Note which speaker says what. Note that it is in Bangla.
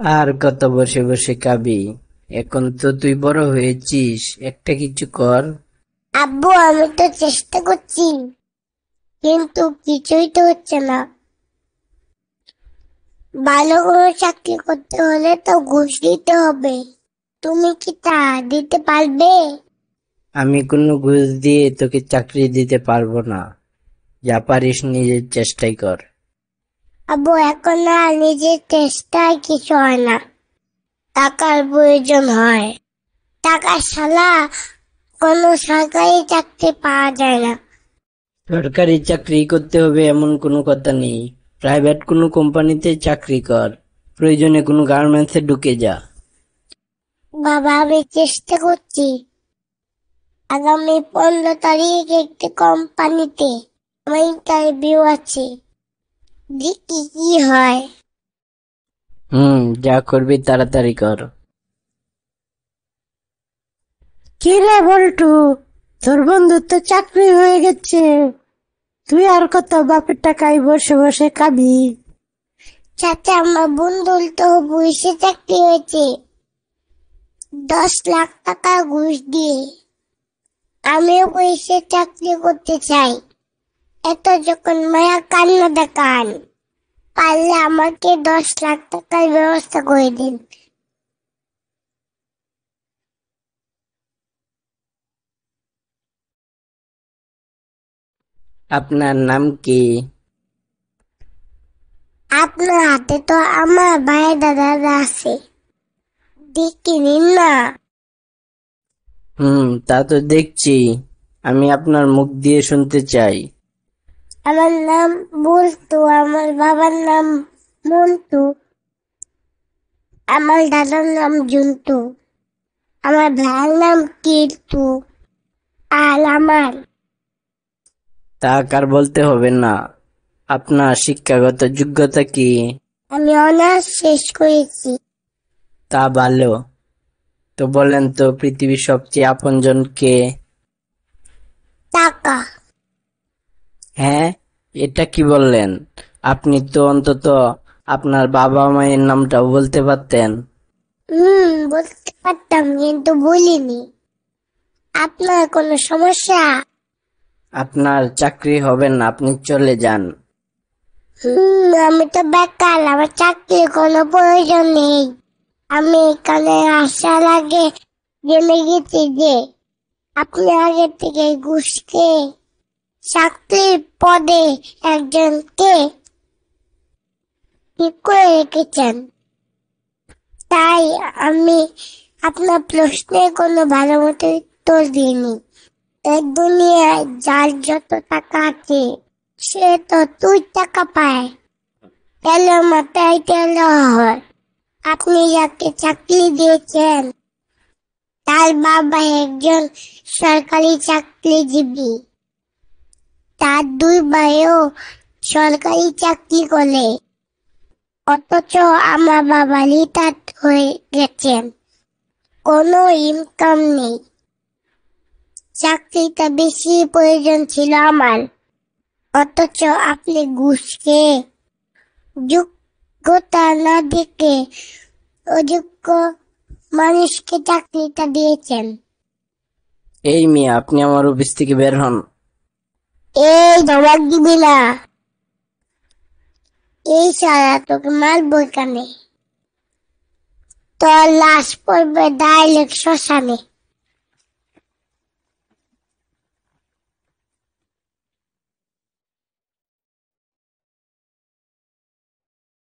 Speaker 1: আর কত বসে বসে খাবি? এখন তো তুই বড় হয়েছিস, একটা কিছু কর।
Speaker 2: আব্বু, আমি তো চেষ্টা করছি, কিন্তু কিছুই তো হচ্ছে না। ভালো কোনো চাকরি করতে হলে তো ঘুষ দিতে হবে। তুমি কি তা দিতে পারবে?
Speaker 1: আমি কোনো ঘুষ দিয়ে তোকে চাকরি দিতে পারবো না। যা পারিস নিজের চেষ্টাই কর।
Speaker 2: আব্বু, এখন আর নিজের চেষ্টায় কিছু হয় না, টাকার প্রয়োজন হয়। টাকা ছাড়া কোনো সরকারি চাকরি পাওয়া যায় না।
Speaker 1: সরকারি চাকরি করতে হবে এমন কোনো কথা নেই। প্রাইভেট কোনো কোম্পানিতে চাকরি কর, প্রয়োজনে কোনো গার্মেন্টসে ঢুকে যা।
Speaker 2: বাবা, আমি চেষ্টা করছি। আগামী 15 তারিখ একটি কোম্পানিতে আমার ইন্টারভিউ আছে, দেখি কি হয়।
Speaker 1: যা করবি তাড়াতাড়ি কর।
Speaker 3: কি রে বল্টু, তোর বন্ধুর তো চাকরি হয়ে গেছে, তুই আর কত বাপের টাকায় বসে বসে খাবি?
Speaker 2: চাচা, আমার বন্ধুর তো পুলিশে চাকরি হয়েছে, 10 লাখ টাকা ঘুষ দিয়ে। আমিও পুলিশে চাকরি করতে চাই। এত যখন মায়া কান্না দেখান, পারলে আমাকে 10 লাখ টাকার ব্যবস্থা করে দিন।
Speaker 1: আপনার নাম কি?
Speaker 2: আপনার হাতে তো আমার ভাই দাদারা আছে, দেখে নিন না।
Speaker 1: তা তো দেখছি। আমি আপনার মুখ দিয়ে শুনতে চাই।
Speaker 2: আমার নাম বল্টু, আমার বাবার নাম মন্টু, আমার দাদার নাম জুন্টু, আমার ভাইয়ের নাম কিট্টু, আর আমার।
Speaker 1: তা কার বলতে হবে না। আপনার শিক্ষাগত যোগ্যতা কি?
Speaker 2: আমি অনার্স শেষ করেছি।
Speaker 1: তা ভালো। তো বলেন তো, পৃথিবীর সবচেয়ে আপনজন কে?
Speaker 2: টাকা।
Speaker 1: হ্যাঁ, এটা কি বললেন? আপনি তো অন্তত আপনার বাবা মায়ের নামটাও বলতে পারতেন।
Speaker 2: বলতে পারতাম, কিন্তু বলিনি। আপনার কোনো সমস্যা?
Speaker 1: আপনার চাকরি হবে না, আপনি চলে যান।
Speaker 2: আমি তো বেকার, আমার চাকরির কোনো প্রয়োজন নেই। আমি এখানে আসার আগে জেনে গেছি যে আপনি আগে থেকে ঘুষ খেয়ে চাকরির পদে একজনকে ঠিক করে রেখেছেন। তাই আমি আপনার প্রশ্নের কোনো ভালো মতো উত্তর দিইনি। এই দুনিয়ায় যার যত টাকা আছে, সে তো 2 টাকা পায়। তেলে মাথায় তেল হয়। আপনি যাকে চাকরি দিয়েছেন, তার বাবা একজন সরকারি চাকরিজীবী। তার 2 ভাইও সরকারি চাকরি করে, অথচ আমার বাবা রিটায়ার্ড হয়ে গেছেন, কোনো ইনকাম নেই। চাকরিটা বেশি প্রয়োজন ছিল আমার, অথচ আপনি ঘুষ খেয়ে যোগ্যতা না দেখে অযোগ্য মানুষকে চাকরিটা দিয়েছেন।
Speaker 1: এই মেয়ে, আপনি আমার অফিস থেকে বের হন।
Speaker 2: এই ধমক দিবি না, এই সারা তোকে মারবো এখানে, তোর লাশ পড়বে ডাইরেক্ট শ্মশানে।